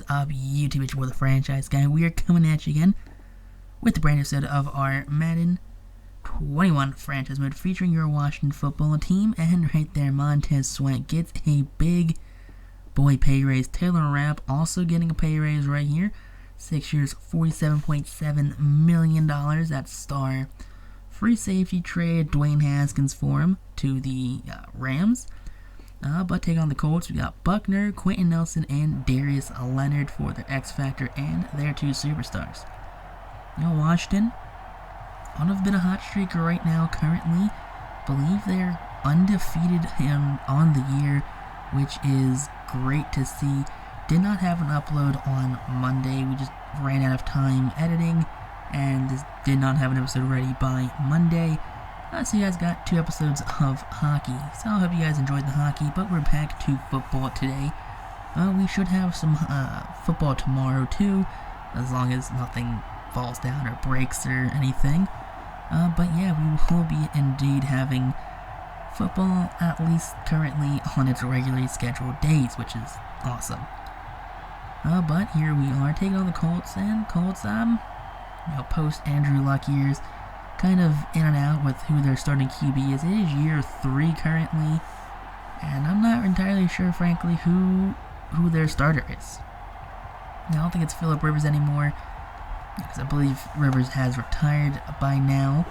up, YouTube? It's the franchise guy. We are coming at you again with the brand new episode of our Madden 21 franchise mode featuring your Washington football team. And right there, Montez Sweat gets a big boy pay raise. Taylor Rapp also getting a pay raise right here. 6 years, $47.7 million. That's star free safety trade Dwayne Haskins for him to the Rams. But take on the Colts, we got Buckner, Quentin Nelson, and Darius Leonard for their X Factor and their two superstars. Washington, on have been a hot streak right now currently. Believe they're undefeated on the year, which is great to see. Did not have an upload on Monday. We just ran out of time editing, and did not have an episode ready by Monday. So you guys got 2 episodes of hockey. So I hope you guys enjoyed the hockey, but we're back to football today. We should have some football tomorrow too, as long as nothing falls down or breaks or anything. But yeah, we will be indeed having football, at least currently, on its regularly scheduled days, which is awesome. But here we are taking on the Colts, and Colts, post Andrew Luck years, kind of in and out with who their starting QB is. It is year 3 currently, and I'm not entirely sure, frankly, who their starter is. Now, I don't think it's Phillip Rivers anymore, because I believe Rivers has retired by now.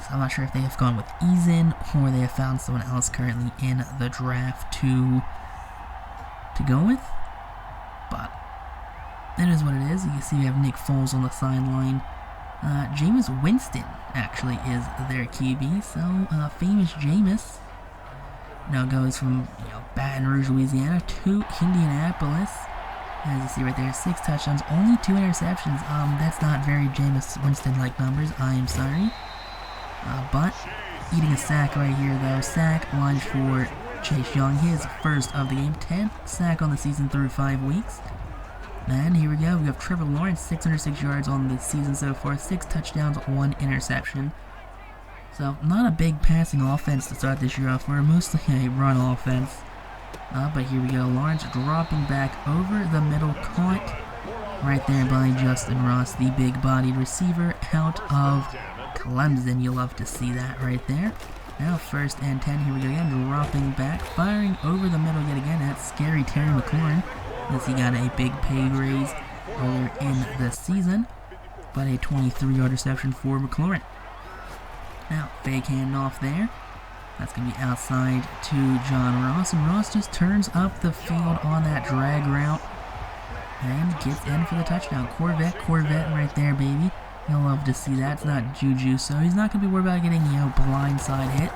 So I'm not sure if they have gone with Eason or they have found someone else currently in the draft to go with. But that is what it is. You can see we have Nick Foles on the sideline. Jameis Winston actually is their QB. So famous Jameis now goes from Baton Rouge, Louisiana to Indianapolis. As you see right there, 6 touchdowns, only 2 interceptions. That's not very Jameis Winston-like numbers. I am sorry. But eating a sack right here though. Sack lunge for Chase Young, his first of the game. 10th sack on the season through 5 weeks. And here we go. We have Trevor Lawrence, 606 yards on the season so far, 6 touchdowns, 1 interception. So not a big passing offense to start this year off. We're mostly a run offense. But here we go. Lawrence dropping back over the middle, caught right there by Justin Ross, the big-bodied receiver out of Clemson. You love to see that right there. Now 1st and 10. Here we go again. Dropping back, firing over the middle yet again. That's scary Terry McLaurin, as he got a big pay raise earlier in the season. But a 23-yard reception for McLaurin. Now fake handoff there. That's going to be outside to John Ross, and Ross just turns up the field on that drag route and gets in for the touchdown. Corvette right there, baby. You'll love to see that. It's not Juju, so he's not going to be worried about getting, blindside hit.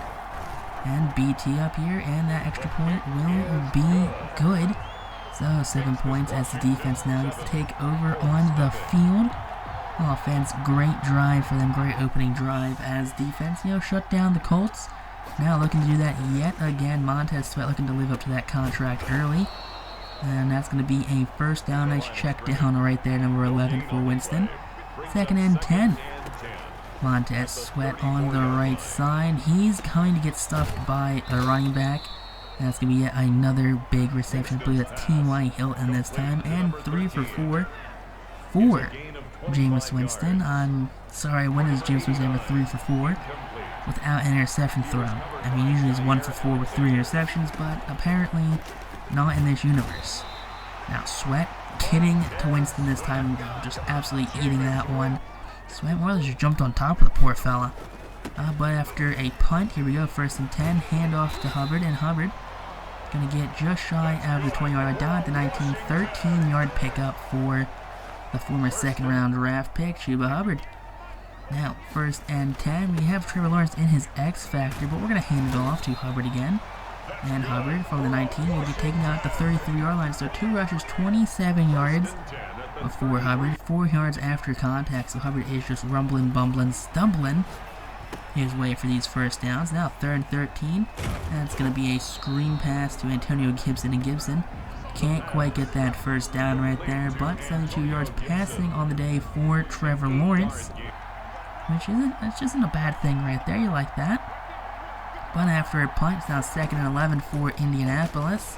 And BT up here, and that extra point will be good. So 7 points as the defense now gets to take over on the field. Offense, great drive for them, great opening drive as defense, shut down the Colts. Now looking to do that yet again. Montez Sweat looking to live up to that contract early. And that's going to be a 1st down. Nice check down right there, number 11 for Winston. 2nd and 10. Montez Sweat on the right side. He's going to get stuffed by a running back. And that's going to be yet another big reception. I believe that's T.Y. Hilton this time. And 3 for 4 for Jameis Winston. I'm sorry, when is Jameis Winston ever 3 for 4? Without an interception thrown. I mean, usually it's 1 for 4 with 3 interceptions, but apparently not in this universe. Now, Sweat kidding to Winston this time, just absolutely eating that one. Sweat more or less just jumped on top of the poor fella. But after a punt, here we go, 1st and 10, handoff to Hubbard, and Hubbard going to get just shy of the 20-yard down at the 19, 13-yard pickup for the former 2nd-round draft pick, Chuba Hubbard. Now, 1st and 10, we have Trevor Lawrence in his X Factor, but we're going to hand it off to Hubbard again. And Hubbard from the 19 will be taking out the 33-yard line. So 2 rushes, 27 yards before Hubbard, 4 yards after contact. So Hubbard is just rumbling, bumbling, stumbling his way for these 1st downs. Now 3rd and 13, and it's going to be a screen pass to Antonio Gibson, and Gibson can't quite get that 1st down right there, but 72 yards passing on the day for Trevor Lawrence. Which isn't a bad thing right there. You like that. But after a punt, it's now 2nd and 11 for Indianapolis.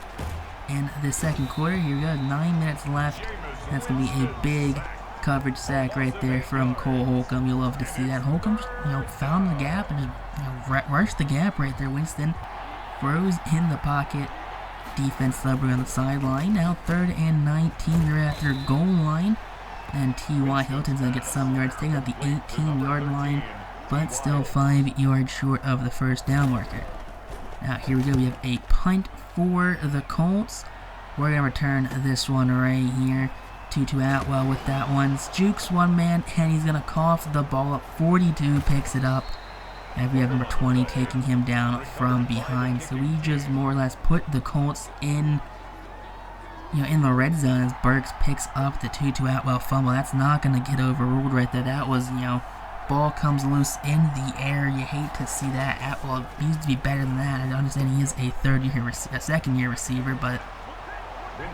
in the second quarter. Here we go, 9 minutes left. That's going to be a big coverage sack right there from Cole Holcomb. You'll love to see that. Holcomb just, found the gap and just, rushed the gap right there. Winston froze in the pocket. Defense celebrating on the sideline. Now 3rd and 19. They're at their goal line. And T.Y. Hilton's going to get some yards, taking out the 18-yard line, but still 5 yards short of the first down marker. Now here we go. We have a punt for the Colts. We're going to return this one right here. Tutu Atwell with that one. Jukes one man, and he's going to cough the ball up. 42 picks it up. And we have number 20 taking him down from behind. So we just more or less put the Colts in, in the red zone as Burks picks up the Tutu Atwell fumble. That's not going to get overruled right there. That was, ball comes loose in the air. You hate to see that. Atwell needs to be better than that. I understand he is a second-year receiver, but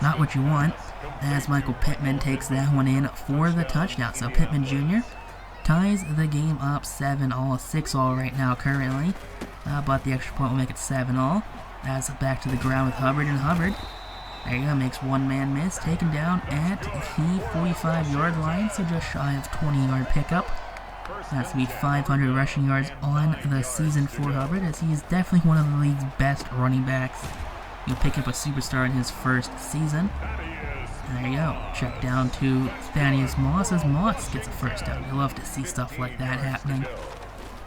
not what you want. As Michael Pittman takes that one in for the touchdown. So Pittman Jr. ties the game up 7-all, 6-all right now currently. But the extra point will make it 7-all. As back to the ground with Hubbard, and Hubbard, there you go, makes one man miss, taken down at the 45-yard line, so just shy of 20-yard pickup. That's to be 500 rushing yards on the season for Hubbard, as he is definitely one of the league's best running backs. He'll pick up a superstar in his first season. And there you go. Check down to Thaddeus Moss as Moss gets a first down. You love to see stuff like that happening.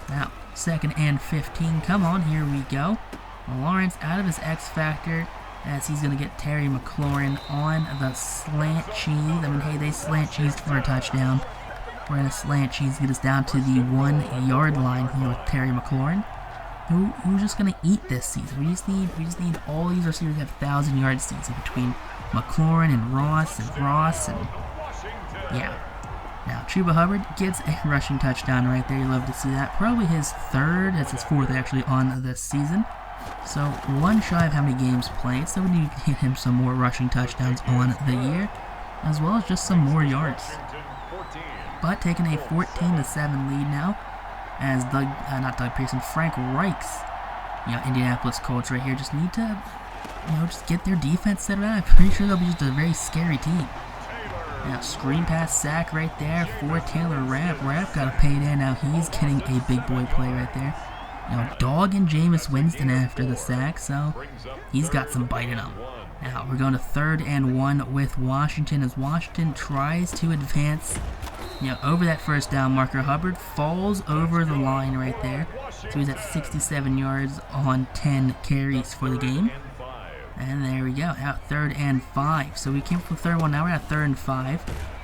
Now, 2nd and 15. Come on, here we go. Lawrence out of his X Factor as he's going to get Terry McLaurin on the slant cheese. I mean, hey, they slant cheesed for a touchdown. We're going to slant cheese, get us down to the 1-yard line here with Terry McLaurin. Who's just going to eat this season? We just need all these receivers to have 1,000-yard season between McLaurin and Ross and yeah. Now Chuba Hubbard gets a rushing touchdown right there. You love to see that. Probably his 3rd. That's his 4th actually on this season. So 1 shy of how many games played. So we need to get him some more rushing touchdowns on the year, as well as just some more yards. But taking a 14-7 lead now, as Frank Reich's, Indianapolis Colts right here just need to, just get their defense set up. I'm pretty sure they'll be just a very scary team. Now, screen pass sack right there for Taylor Rapp. Rapp got a payday. Now he's getting a big boy play right there. Dogging Jameis Winston after the sack, so he's got some bite in him. Now, we're going to 3rd and 1 with Washington as Washington tries to advance, over that first down marker. Hubbard falls over the line right there. So he's at 67 yards on 10 carries for the game. And there we go, out 3rd and 5. So we came from 3rd and 1, now we're at 3rd and 5.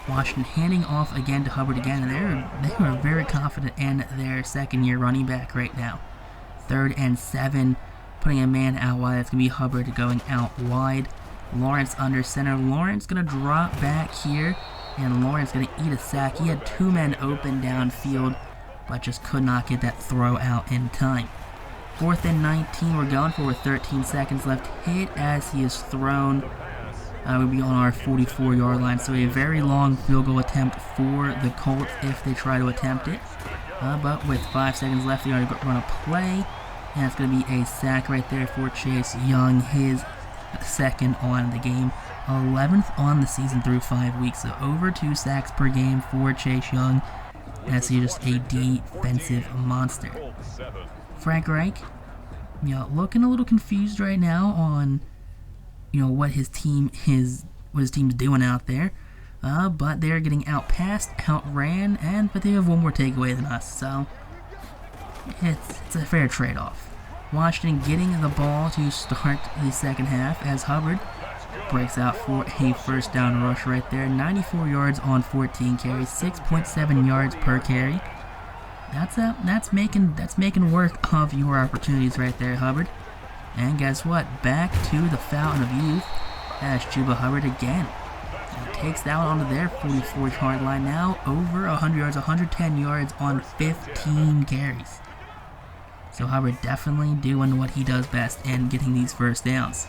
Washington handing off again to Hubbard again, and they were very confident in their second-year running back right now. 3rd and 7, putting a man out wide. That's going to be Hubbard going out wide. Lawrence under center. Lawrence going to drop back here, and Lawrence going to eat a sack. He had 2 men open downfield, but just could not get that throw out in time. 4th and 19, we're going for with 13 seconds left. Hit as he is thrown. We'll be on our 44-yard line, so a very long field goal attempt for the Colts if they try to attempt it. But with 5 seconds left, they're going to run a play, and it's going to be a sack right there for Chase Young, his 2nd on the game, 11th on the season through 5 weeks, so over 2 sacks per game for Chase Young, as he's just a defensive monster. Frank Reich, looking a little confused right now on, what his team's doing out there. But they're getting outpassed, outran, but they have 1 more takeaway than us, so it's a fair trade-off. Washington getting the ball to start the second half as Hubbard breaks out for a first down rush right there. 94 yards on 14 carries, 6.7 yards per carry. That's making work of your opportunities right there, Hubbard. And guess what? Back to the fountain of youth as Chuba Hubbard again. Takes that one onto their 44-yard line now. Over 100 yards, 110 yards on 15 carries. So Hubbard definitely doing what he does best and getting these first downs.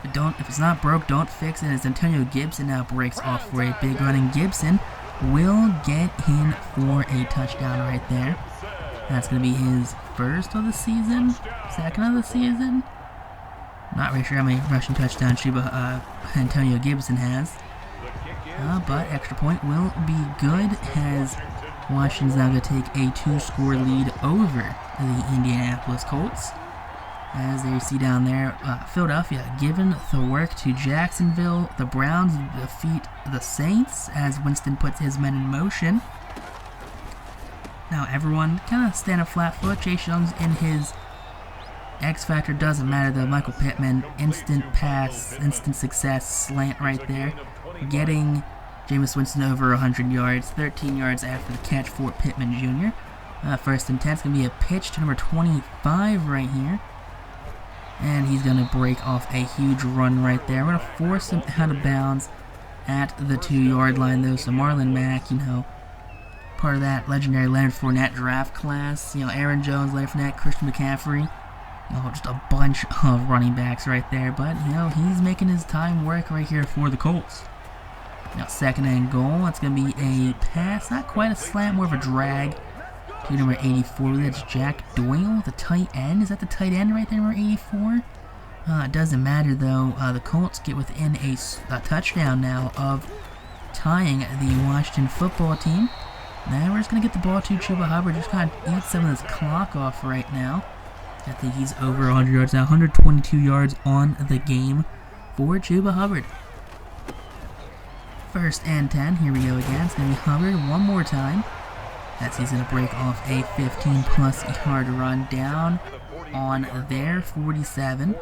If it's not broke, don't fix it. As Antonio Gibson now breaks off for a big run, and Gibson will get in for a touchdown right there. That's going to be his 1st of the season, 2nd of the season. Not really sure how many rushing touchdowns Antonio Gibson has. But extra point will be good, as Washington's now going to take a 2-score lead over the Indianapolis Colts. As there you see down there, Philadelphia giving the work to Jacksonville. The Browns defeat the Saints as Winston puts his men in motion. Now everyone kind of standing flat foot. Chase Young's in his X Factor, doesn't matter though. Michael Pittman, instant pass, instant success, slant right there. Getting Jameis Winston over 100 yards, 13 yards after the catch for Pittman Jr. First and 10 is going to be a pitch to number 25 right here. And he's going to break off a huge run right there. We're going to force him out of bounds at the 2-yard line, though. So Marlon Mack, part of that legendary Leonard Fournette draft class. Aaron Jones, Leonard Fournette, Christian McCaffrey. Just a bunch of running backs right there. But, he's making his time work right here for the Colts. Now, second and goal. That's going to be a pass. Not quite a slant, more of a drag. To number 84, that's Jack Doyle, the tight end. Is that the tight end right there, number 84? It doesn't matter, though. The Colts get within a touchdown now of tying the Washington football team. Now we're just going to get the ball to Chuba Hubbard. Just kind of eat some of this clock off right now. I think he's over 100 yards now. 122 yards on the game for Chuba Hubbard. First and 10. Here we go again. It's going to be Hubbard one more time. That's he's going to break off a 15-plus yard run down on their 47.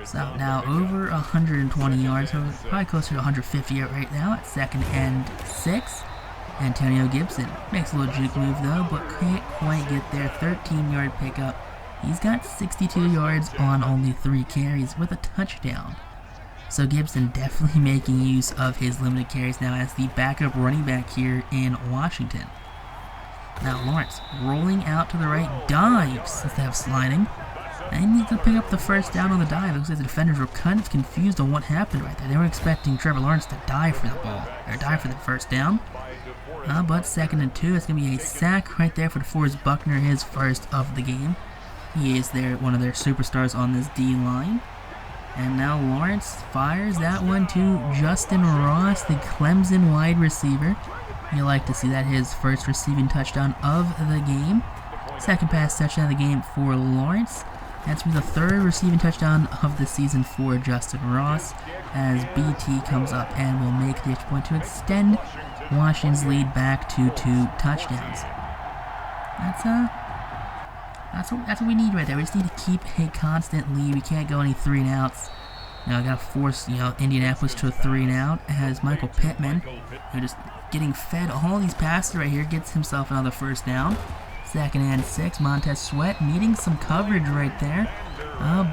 So now over 120 yards, so probably closer to 150 right now at second and 6. Antonio Gibson makes a little juke move though, but can't quite get there. 13-yard pickup. He's got 62 yards on only 3 carries with a touchdown. So Gibson definitely making use of his limited carries now as the backup running back here in Washington. Now Lawrence rolling out to the right, dives instead of sliding. And he needs to pick up the first down on the dive. It looks like the defenders were kind of confused on what happened right there. They were expecting Trevor Lawrence to dive for the ball, or dive for the first down. But second and 2, it's going to be a sack right there for DeForest Buckner, his first of the game. He is one of their superstars on this D-line. And now Lawrence fires that one to Justin Ross, the Clemson wide receiver. You like to see that, his first receiving touchdown of the game. Second pass touchdown of the game for Lawrence. That's the third receiving touchdown of the season for Justin Ross, as BT comes up and will make the extra point to extend Washington's lead back to 2 touchdowns. That's what we need right there. We just need to keep a constant lead. We can't go any 3-and-outs. I gotta force Indianapolis to a 3-and-out as Michael Pittman, just getting fed all these passes right here, gets himself another first down. Second and 6, Montez Sweat needing some coverage right there.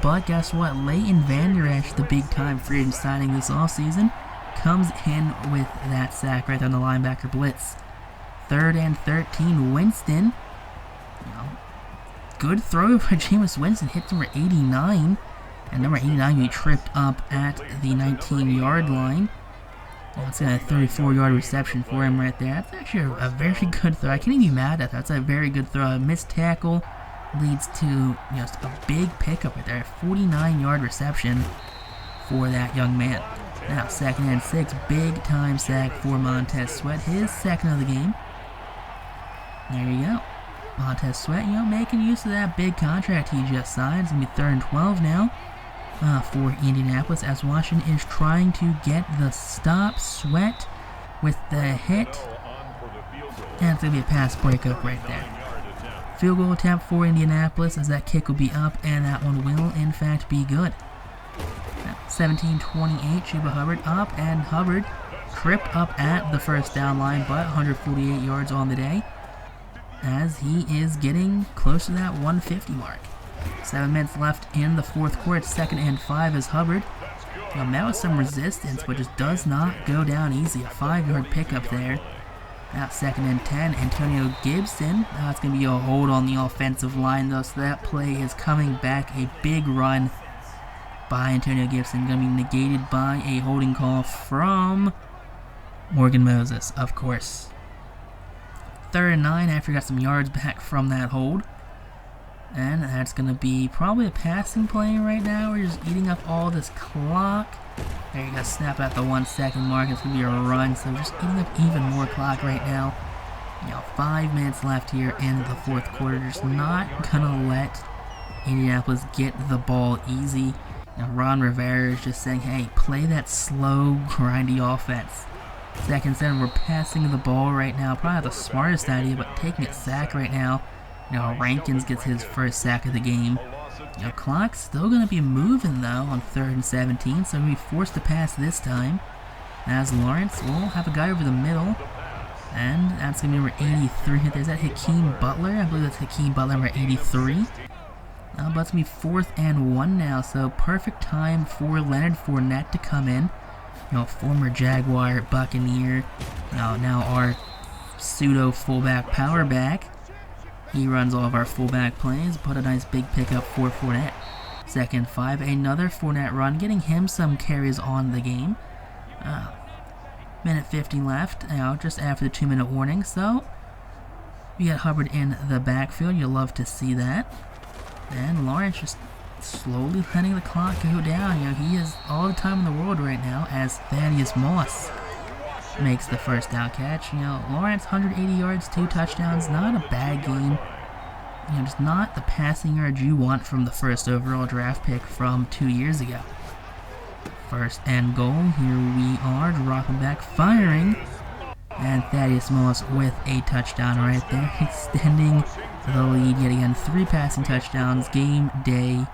But guess what? Leighton Vander Esch, the big-time free agent signing this offseason, comes in with that sack right there on the linebacker blitz. Third and 13, Winston. Good throw by Jameis Winston, hits number 89. And number 89 will be tripped up at the 19-yard line. That's a 34-yard reception for him right there. That's actually a very good throw. I can't even be mad at that. That's a very good throw. A missed tackle leads to just a big pickup right there. 49-yard reception for that young man. Now, second and 6, big-time sack for Montez Sweat. His second of the game. There you go. Montez Sweat, making use of that big contract he just signed. It's going to be 3rd and 12 now for Indianapolis as Washington is trying to get the stop. Sweat with the hit. And it's going to be a pass breakup right there. Field goal attempt for Indianapolis as that kick will be up, and that one will, in fact, be good. 17-28, Chuba Hubbard up, and Hubbard tripped up at the first down line, but 148 yards on the day, as he is getting close to that 150 mark. 7 minutes left in the fourth quarter. 2nd and 5 as Hubbard met with some resistance, but just does not go down easy. A 5-yard pickup there. Now 2nd and 10, Antonio Gibson. It's going to be a hold on the offensive line, though, so that play is coming back. A big run by Antonio Gibson, going to be negated by a holding call from Morgan Moses, of course. 3rd and 9 after he got some yards back from that hold. And that's going to be probably a passing play right now. We're just eating up all this clock. There you go, snap at the 1 second mark. It's going to be a run, so we're just eating up even more clock right now. 5 minutes left here in the fourth quarter. Just not going to let Indianapolis get the ball easy. Ron Rivera is just saying, hey, play that slow, grindy offense. Instead, we're passing the ball right now. Probably not the smartest idea, but taking a sack right now. Rankins gets his first sack of the game. Clock's still going to be moving, though, on 3rd and 17, so we'll be forced to pass this time. As Lawrence will have a guy over the middle. And that's going to be number 83. There's that Hakeem Butler. I believe that's Hakeem Butler, number 83. But it's going to be 4th and 1 now, so perfect time for Leonard Fournette to come in. Former Jaguar, Buccaneer, now our pseudo fullback power back. He runs all of our fullback plays. Put a nice big pickup for Fournette. 2nd and 5, another Fournette run, getting him some carries on the game. Minute 50 left, just after the 2-minute warning. So we got Hubbard in the backfield. You'll love to see that. And Lawrence just slowly letting the clock go down. He has all the time in the world right now as Thaddeus Moss makes the first down catch. Lawrence, 180 yards, 2 touchdowns, not a bad game. Just not the passing yards you want from the first overall draft pick from 2 years ago. 1st and goal, here we are, dropping back, firing, and Thaddeus Moss with a touchdown right there, extending the lead yet again. 3 passing touchdowns, game day,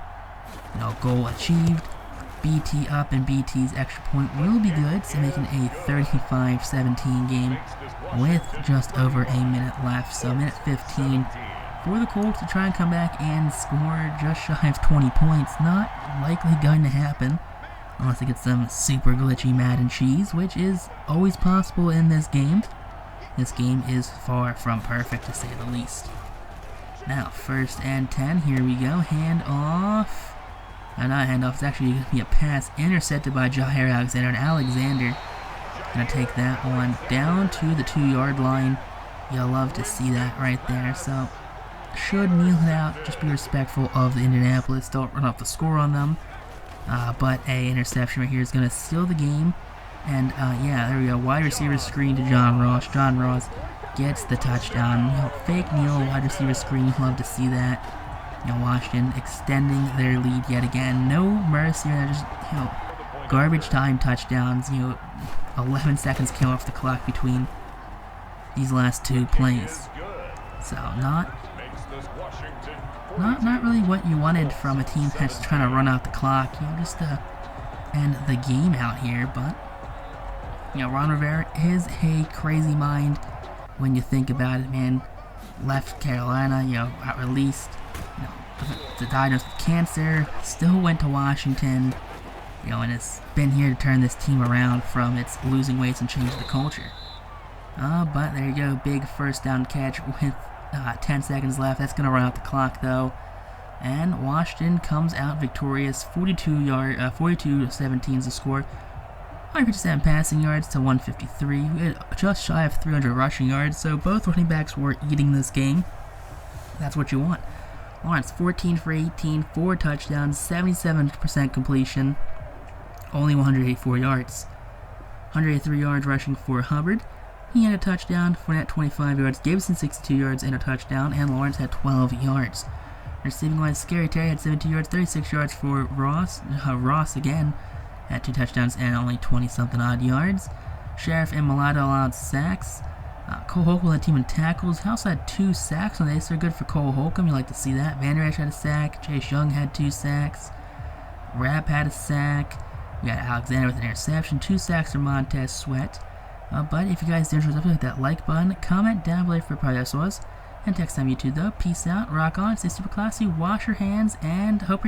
goal achieved. BT up, and BT's extra point will be good, so making a 35-17 game with just over a minute left. So minute 15 for the Colts to try and come back and score just shy of 20 points. Not likely going to happen unless they get some super glitchy Madden cheese, which is always possible in this game. This game is far from perfect, to say the least. Now, 1st and 10, here we go, hand off. Not handoff, it's actually going to be a pass intercepted by Jair Alexander, and Alexander going to take that one down to the 2-yard line. You'll love to see that right there. So, should kneel it out, just be respectful of the Indianapolis, don't run up the score on them. But a interception right here is going to seal the game. And yeah, there we go, wide receiver screen to John Ross. John Ross gets the touchdown. Fake kneel, wide receiver screen, love to see that. Washington extending their lead yet again. No mercy, just garbage time touchdowns. 11 seconds came off the clock between these last 2 plays. So not really what you wanted from a team that's trying to run out the clock. Just to end the game out here. But Ron Rivera is a crazy mind when you think about it, man. Left Carolina, got released. Diagnosed with cancer, still went to Washington, and has been here to turn this team around from its losing weights and change the culture. But there you go, big 1st down catch with 10 seconds left. That's going to run out the clock, though. And Washington comes out victorious, 42-17 is the score. 157 passing yards to 153. We had just shy of 300 rushing yards, so both running backs were eating this game. That's what you want. Lawrence, 14 for 18, 4 touchdowns, 77% completion, only 184 yards. 183 yards rushing for Hubbard. He had a touchdown. Fournette, 25 yards. Gibson, 62 yards and a touchdown. And Lawrence had 12 yards. Receiving line, Scary Terry had 17 yards, 36 yards for Ross. Ross, again, had 2 touchdowns and only 20-something odd yards. Sheriff and Mulatto allowed sacks. Cole Holcomb led the team in tackles. He also had 2 sacks on the day, so good for Cole Holcomb. You like to see that. Van Der Esch had a sack. Chase Young had 2 sacks. Rapp had a sack. We got Alexander with an interception. 2 sacks for Montez Sweat. But if you guys did enjoy this, hit that like button. Comment down below for probably this was. And next time YouTube though, peace out, rock on, stay super classy, wash your hands, and hope you're